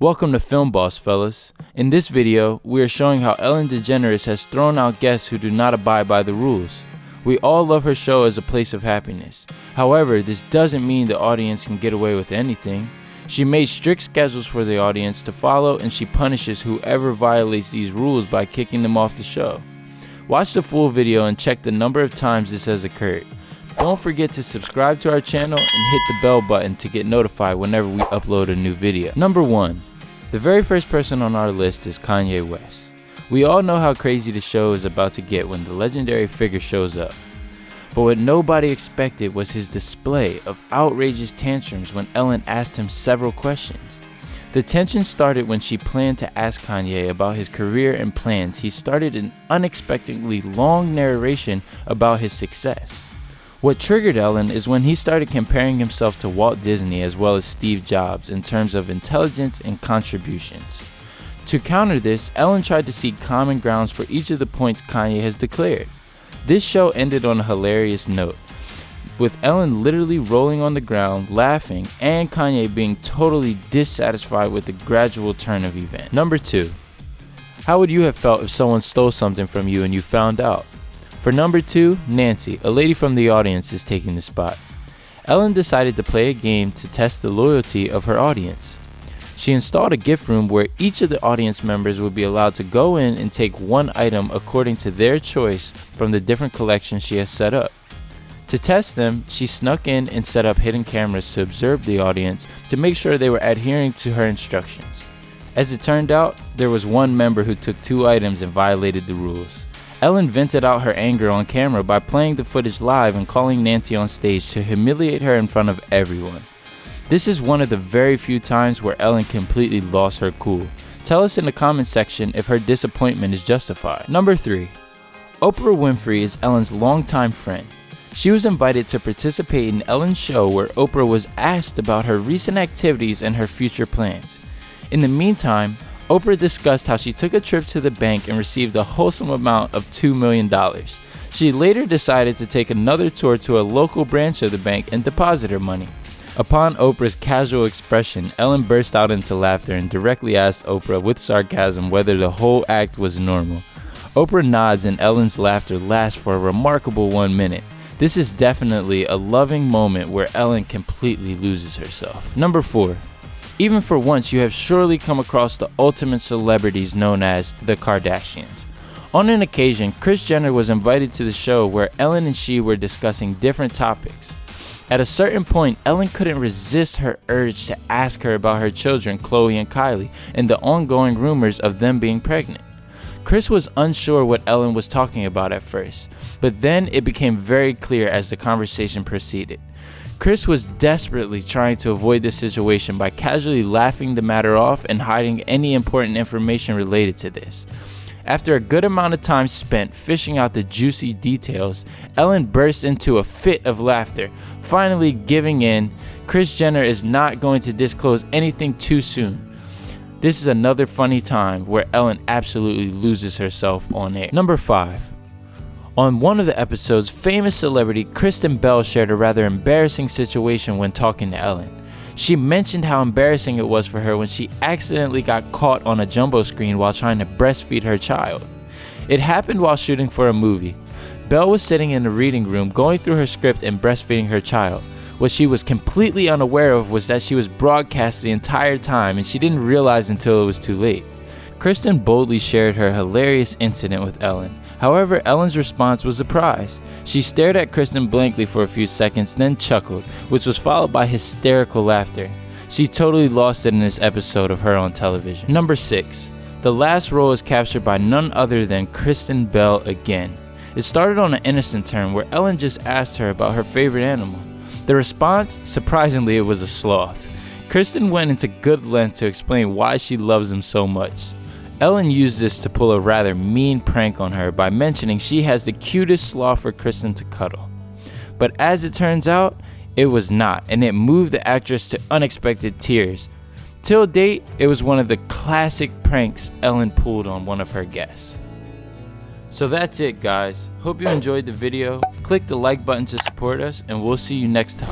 Welcome to Film Boss, fellas. In this video, we are showing how Ellen DeGeneres has thrown out guests who do not abide by the rules. We all love her show as a place of happiness. However, this doesn't mean the audience can get away with anything. She made strict schedules for the audience to follow, and she punishes whoever violates these rules by kicking them off the show. Watch the full video and check the number of times this has occurred. Don't forget to subscribe to our channel and hit the bell button to get notified whenever we upload a new video. Number 1. The very first person on our list is Kanye West. We all know how crazy the show is about to get when the legendary figure shows up. But what nobody expected was his display of outrageous tantrums when Ellen asked him several questions. The tension started when she planned to ask Kanye about his career and plans. He started an unexpectedly long narration about his success. What triggered Ellen is when he started comparing himself to Walt Disney as well as Steve Jobs in terms of intelligence and contributions. To counter this, Ellen tried to seek common grounds for each of the points Kanye has declared. This show ended on a hilarious note, with Ellen literally rolling on the ground, laughing, and Kanye being totally dissatisfied with the gradual turn of events. Number 2. How would you have felt if someone stole something from you and you found out? For number 2, Nancy, a lady from the audience, is taking the spot. Ellen decided to play a game to test the loyalty of her audience. She installed a gift room where each of the audience members would be allowed to go in and take one item according to their choice from the different collections she has set up. To test them, she snuck in and set up hidden cameras to observe the audience to make sure they were adhering to her instructions. As it turned out, there was one member who took 2 items and violated the rules. Ellen vented out her anger on camera by playing the footage live and calling Nancy on stage to humiliate her in front of everyone. This is one of the very few times where Ellen completely lost her cool. Tell us in the comment section if her disappointment is justified. Number 3. Oprah Winfrey is Ellen's longtime friend. She was invited to participate in Ellen's show where Oprah was asked about her recent activities and her future plans. In the meantime, Oprah discussed how she took a trip to the bank and received a wholesome amount of $2 million. She later decided to take another tour to a local branch of the bank and deposit her money. Upon Oprah's casual expression, Ellen burst out into laughter and directly asked Oprah with sarcasm whether the whole act was normal. Oprah nods and Ellen's laughter lasts for a remarkable 1 minute. This is definitely a loving moment where Ellen completely loses herself. Number 4. Even for once, you have surely come across the ultimate celebrities known as the Kardashians. On an occasion, Kris Jenner was invited to the show where Ellen and she were discussing different topics. At a certain point, Ellen couldn't resist her urge to ask her about her children, Khloe and Kylie, and the ongoing rumors of them being pregnant. Kris was unsure what Ellen was talking about at first, but then it became very clear as the conversation proceeded. Kris was desperately trying to avoid this situation by casually laughing the matter off and hiding any important information related to this. After a good amount of time spent fishing out the juicy details, Ellen burst into a fit of laughter, finally giving in. Kris Jenner is not going to disclose anything too soon. This is another funny time where Ellen absolutely loses herself on air. Number 5. On one of the episodes, famous celebrity Kristen Bell shared a rather embarrassing situation when talking to Ellen. She mentioned how embarrassing it was for her when she accidentally got caught on a jumbo screen while trying to breastfeed her child. It happened while shooting for a movie. Bell was sitting in the reading room going through her script and breastfeeding her child. What she was completely unaware of was that she was broadcast the entire time and she didn't realize until it was too late. Kristen boldly shared her hilarious incident with Ellen. However, Ellen's response was surprise. She stared at Kristen blankly for a few seconds, then chuckled, which was followed by hysterical laughter. She totally lost it in this episode of her on television. Number 6. The last role is captured by none other than Kristen Bell again. It started on an innocent term where Ellen just asked her about her favorite animal. The response, surprisingly, it was a sloth. Kristen went into good length to explain why she loves him so much. Ellen used this to pull a rather mean prank on her by mentioning she has the cutest sloth for Kristen to cuddle. But as it turns out, it was not, and it moved the actress to unexpected tears. Till date, it was one of the classic pranks Ellen pulled on one of her guests. So that's it, guys. Hope you enjoyed the video. Click the like button to support us, and we'll see you next time.